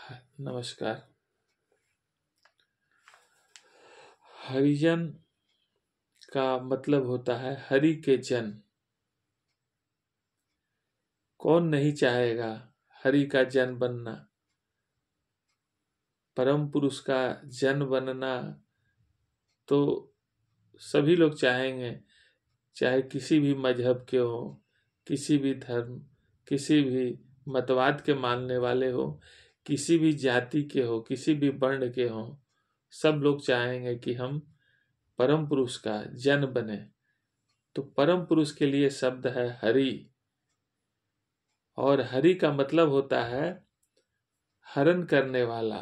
नमस्कार। हरिजन का मतलब होता है हरि के जन। कौन नहीं चाहेगा हरि का जन बनना, परम पुरुष का जन बनना। तो सभी लोग चाहेंगे, चाहे किसी भी मजहब के हो, किसी भी धर्म, किसी भी मतवाद के मानने वाले हो, किसी भी जाति के हो, किसी भी वर्ण के हो, सब लोग चाहेंगे कि हम परम पुरुष का जन बने। तो परम पुरुष के लिए शब्द है हरि, और हरि का मतलब होता है हरण करने वाला।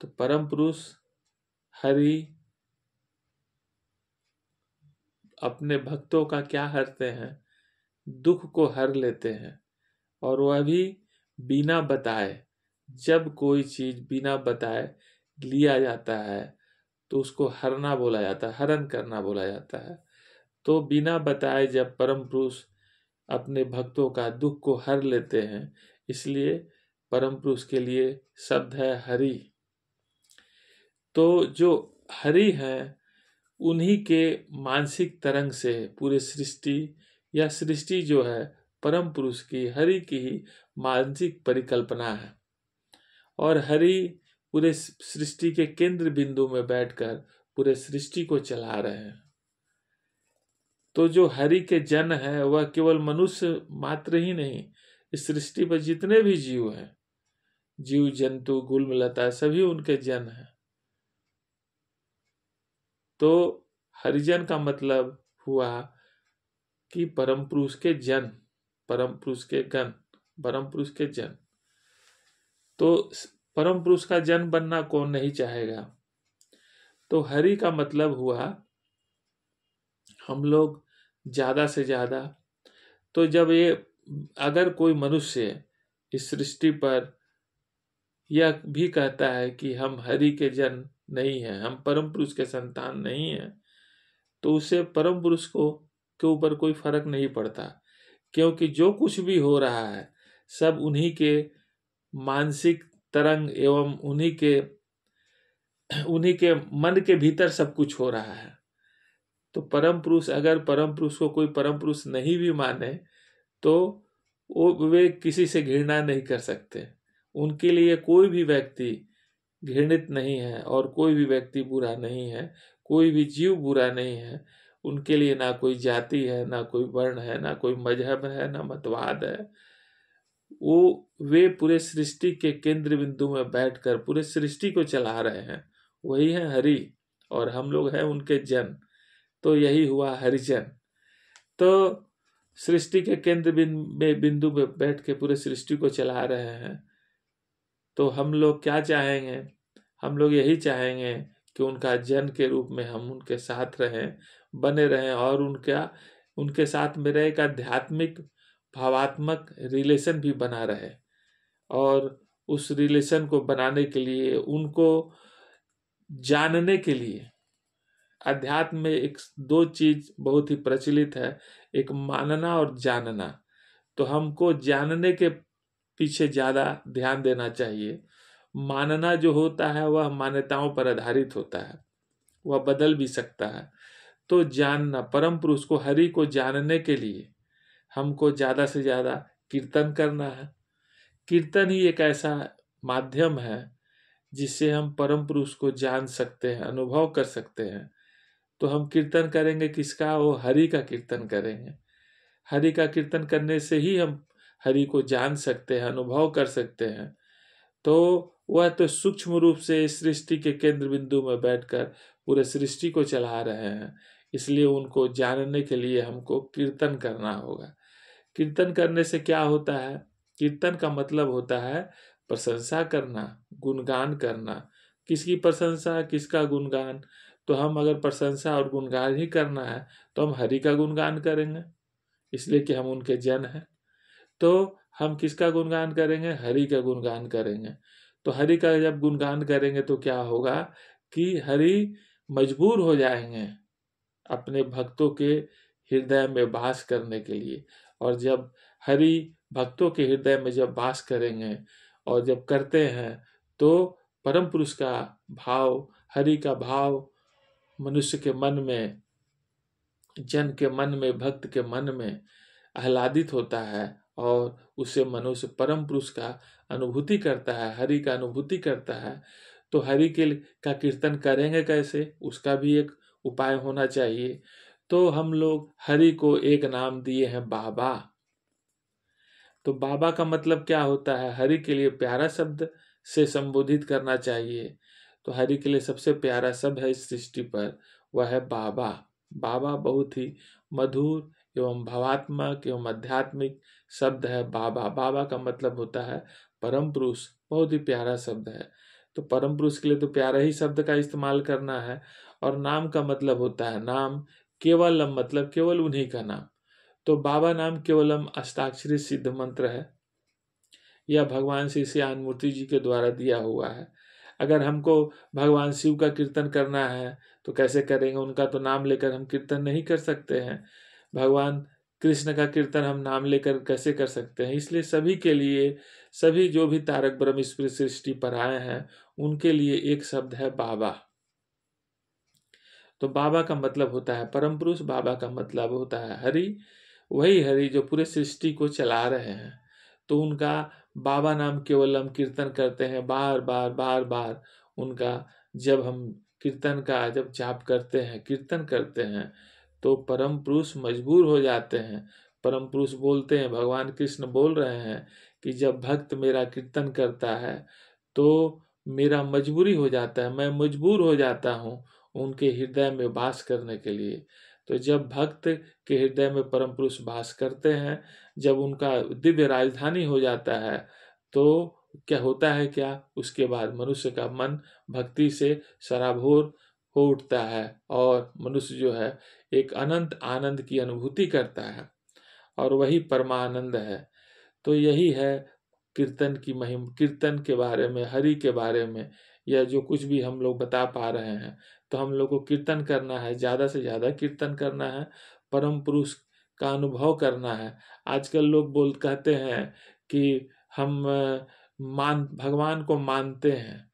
तो परम पुरुष हरि अपने भक्तों का क्या हरते हैं? दुख को हर लेते हैं, और वह भी बिना बताए। जब कोई चीज बिना बताए लिया जाता है तो उसको हरना बोला जाता है, हरण करना बोला जाता है। तो बिना बताए जब परम पुरुष अपने भक्तों का दुख को हर लेते हैं, इसलिए परम पुरुष के लिए शब्द है हरि। तो जो हरि हैं, उन्हीं के मानसिक तरंग से पूरे सृष्टि, या सृष्टि जो है परम पुरुष की, हरि की ही मानसिक परिकल्पना है। और हरि पूरे सृष्टि के केंद्र बिंदु में बैठकर पूरे सृष्टि को चला रहे हैं। तो जो हरि के जन है वह केवल मनुष्य मात्र ही नहीं, इस सृष्टि पर जितने भी जीव हैं, जीव जंतु गुलमलता, सभी उनके जन हैं। तो हरिजन का मतलब हुआ कि परम पुरुष के जन, परम पुरुष के गण, परम पुरुष के जन। तो परम पुरुष का जन बनना कौन नहीं चाहेगा। तो हरि का मतलब हुआ हम लोग ज्यादा से ज्यादा, तो जब ये अगर कोई मनुष्य इस सृष्टि पर यह भी कहता है कि हम हरि के जन नहीं हैं, हम परम पुरुष के संतान नहीं हैं, तो उसे परम पुरुष को के ऊपर कोई फर्क नहीं पड़ता, क्योंकि जो कुछ भी हो रहा है सब उन्हीं के मानसिक तरंग एवं उन्हीं के मन के भीतर सब कुछ हो रहा है। तो परम पुरुष, अगर परम पुरुष को कोई परम पुरुष नहीं भी माने तो वे किसी से घृणा नहीं कर सकते। उनके लिए कोई भी व्यक्ति घृणित नहीं है और कोई भी व्यक्ति बुरा नहीं है, कोई भी जीव बुरा नहीं है। उनके लिए ना कोई जाति है, ना कोई वर्ण है, ना कोई मजहब है, ना मतवाद है। वे पूरे सृष्टि के केंद्र बिंदु में बैठकर पूरे सृष्टि को चला रहे हैं। वही है हरि, और हम लोग हैं उनके जन। तो यही हुआ हरिजन। तो सृष्टि के केंद्र बिंदु में बैठ के पूरे सृष्टि को चला रहे हैं। तो हम लोग क्या चाहेंगे? हम लोग यही चाहेंगे कि उनका जन के रूप में हम उनके साथ रहें, बने रहें, और उनके साथ मेरा एक आध्यात्मिक भावात्मक रिलेशन भी बना रहे। और उस रिलेशन को बनाने के लिए, उनको जानने के लिए, अध्यात्म में एक दो चीज बहुत ही प्रचलित है, एक मानना और जानना। तो हमको जानने के पीछे ज्यादा ध्यान देना चाहिए। मानना जो होता है वह मान्यताओं पर आधारित होता है, वह बदल भी सकता है। तो जानना, परम पुरुष को, हरि को जानने के लिए हमको ज्यादा से ज्यादा कीर्तन करना है। कीर्तन ही एक ऐसा माध्यम है जिससे हम परम पुरुष को जान सकते हैं, अनुभव कर सकते हैं। तो हम कीर्तन करेंगे किसका? वो हरि का कीर्तन करेंगे। हरि का कीर्तन करने से ही हम हरि को जान सकते हैं, अनुभव कर सकते हैं। तो वह तो सूक्ष्म रूप से सृष्टि के केंद्र बिंदु में बैठकर पूरे सृष्टि को चला रहे हैं, इसलिए उनको जानने के लिए हमको कीर्तन करना होगा। कीर्तन करने से क्या होता है? कीर्तन का मतलब होता है प्रशंसा करना, गुणगान करना। किसकी प्रशंसा, किसका गुणगान? तो हम अगर प्रशंसा और गुणगान ही करना है तो हम हरि का गुणगान करेंगे, इसलिए कि हम उनके जन हैं। तो हम किसका गुणगान करेंगे? हरि का गुणगान करेंगे। तो हरि का जब गुणगान करेंगे तो क्या होगा कि हरि मजबूर हो जाएंगे अपने भक्तों के हृदय में वास करने के लिए। और जब हरि भक्तों के हृदय में जब वास करेंगे और जब करते हैं तो परम पुरुष का भाव, हरि का भाव मनुष्य के मन में, जन के मन में, भक्त के मन में आह्लादित होता है और उससे मनुष्य परम पुरुष का अनुभूति करता है, हरि का अनुभूति करता है। तो हरि का कीर्तन करेंगे कैसे, उसका भी एक उपाय होना चाहिए। तो हम लोग हरि को एक नाम दिए हैं बाबा। तो बाबा का मतलब क्या होता है, हरि के लिए प्यारा शब्द से संबोधित करना चाहिए। तो हरि के लिए सबसे प्यारा शब्द है इस सृष्टि पर, वह है बाबा। बाबा बहुत ही मधुर एवं भावात्मक एवं आध्यात्मिक शब्द है बाबा। बाबा का मतलब होता है परम पुरुष, बहुत ही प्यारा शब्द है। तो परम पुरुष के लिए तो प्यारा ही शब्द का इस्तेमाल करना है। और नाम का मतलब होता है, नाम केवलम, मतलब केवल उन्हीं का नाम। तो बाबा नाम केवलम अष्टाक्षरी सिद्ध मंत्र है। यह भगवान श्री श्याममूर्ति जी के द्वारा दिया हुआ है। अगर हमको भगवान शिव का कीर्तन करना है तो कैसे करेंगे, उनका तो नाम लेकर हम कीर्तन नहीं कर सकते हैं। भगवान कृष्ण का कीर्तन हम नाम लेकर कैसे कर सकते हैं। इसलिए सभी के लिए, सभी जो भी तारक ब्रह्म इस सृष्टि पर आए हैं, उनके लिए एक शब्द है बाबा। तो बाबा का मतलब होता है परम पुरुष, बाबा का मतलब होता है हरि। वही हरि जो पूरे सृष्टि को चला रहे हैं। तो उनका बाबा नाम केवलम कीर्तन करते हैं बार बार बार बार। उनका जब हम कीर्तन का जब जाप करते हैं, कीर्तन करते हैं, तो परम पुरुष मजबूर हो जाते हैं। परम पुरुष बोलते हैं, भगवान कृष्ण बोल रहे हैं कि जब भक्त मेरा कीर्तन करता है तो मेरा मजबूरी हो जाता है, मैं मजबूर हो जाता हूँ उनके हृदय में वास करने के लिए। तो जब भक्त के हृदय में परम पुरुष वास करते हैं, जब उनका दिव्य राजधानी हो जाता है, तो क्या होता है, क्या उसके बाद मनुष्य का मन भक्ति से सराबोर हो उठता है और मनुष्य जो है एक अनंत आनंद की अनुभूति करता है, और वही परमानंद है। तो यही है कीर्तन की महिमा, कीर्तन के बारे में, हरि के बारे में, या जो कुछ भी हम लोग बता पा रहे हैं। तो हम लोग को कीर्तन करना है, ज़्यादा से ज़्यादा कीर्तन करना है, परम पुरुष का अनुभव करना है। आजकल लोग कहते हैं कि हम भगवान को मानते हैं।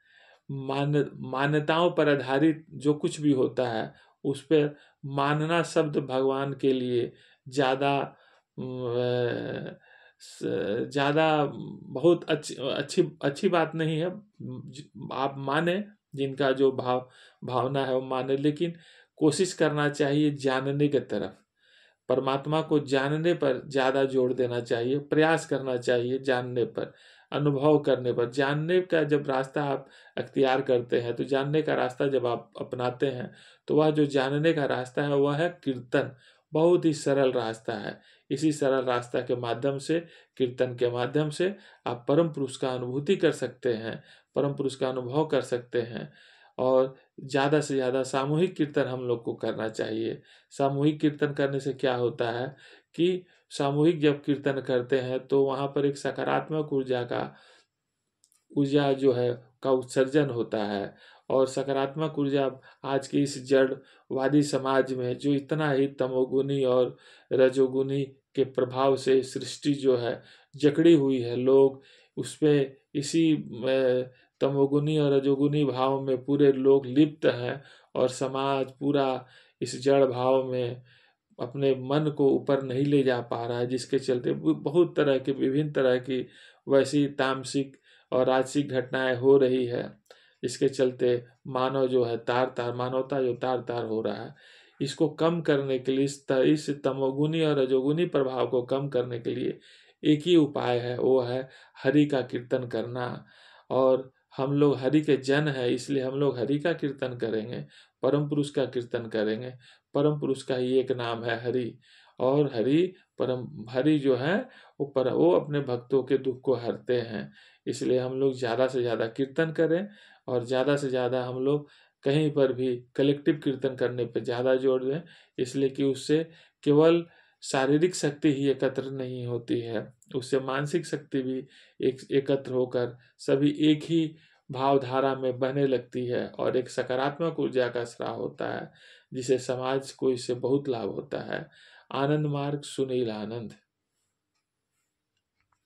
मान्यताओं पर आधारित जो कुछ भी होता है उस पर मानना शब्द भगवान के लिए ज़्यादा ज़्यादा बहुत अच्छी अच्छी अच्छी बात नहीं है। आप माने, जिनका जो भावना है वो माने, लेकिन कोशिश करना चाहिए जानने की तरफ। परमात्मा को जानने पर ज़्यादा जोर देना चाहिए, प्रयास करना चाहिए जानने पर, अनुभव करने पर। जानने का जब रास्ता आप अख्तियार करते हैं, तो जानने का रास्ता जब आप अपनाते हैं, तो वह जो जानने का रास्ता है वह है कीर्तन। बहुत ही सरल रास्ता है। इसी सरल रास्ता के माध्यम से, कीर्तन के माध्यम से आप परम पुरुष का अनुभूति कर सकते हैं, परम पुरुष का अनुभव कर सकते हैं। और ज़्यादा से ज़्यादा सामूहिक कीर्तन हम लोग को करना चाहिए। सामूहिक कीर्तन करने से क्या होता है कि सामूहिक जब कीर्तन करते हैं तो वहाँ पर एक सकारात्मक ऊर्जा जो है का उत्सर्जन होता है। और सकारात्मक ऊर्जा आज के इस जड़वादी समाज में जो इतना ही तमोगुनी और रजोगुनी के प्रभाव से सृष्टि जो है जकड़ी हुई है, लोग उस पे इसी तमोगुनी और रजोगुनी भाव में पूरे लोग लिप्त हैं, और समाज पूरा इस जड़ भाव में अपने मन को ऊपर नहीं ले जा पा रहा है, जिसके चलते बहुत तरह की, विभिन्न तरह की वैसी तामसिक और राजसिक घटनाएं हो रही है। इसके चलते मानव जो है मानवता जो तार तार हो रहा है। इसको कम करने के लिए, इस तमोगुनी और रजोगुनी प्रभाव को कम करने के लिए एक ही उपाय है, वो है हरि का कीर्तन करना। और हम लोग हरि के जन है, इसलिए हम लोग हरि का कीर्तन करेंगे, परम पुरुष का कीर्तन करेंगे। परम पुरुष का ही एक नाम है हरि। और हरि जो है वो अपने भक्तों के दुख को हरते हैं। इसलिए हम लोग ज़्यादा से ज़्यादा कीर्तन करें, और ज़्यादा से ज़्यादा हम लोग कहीं पर भी कलेक्टिव कीर्तन करने पर ज़्यादा जोर दें। इसलिए कि उससे केवल शारीरिक शक्ति ही एकत्र नहीं होती है, उससे मानसिक शक्ति भी एकत्र होकर सभी एक ही भावधारा में बहने लगती है, और एक सकारात्मक ऊर्जा का स्राव होता है, जिसे समाज को इससे बहुत लाभ होता है। आनंद मार्ग सुनील आनंद।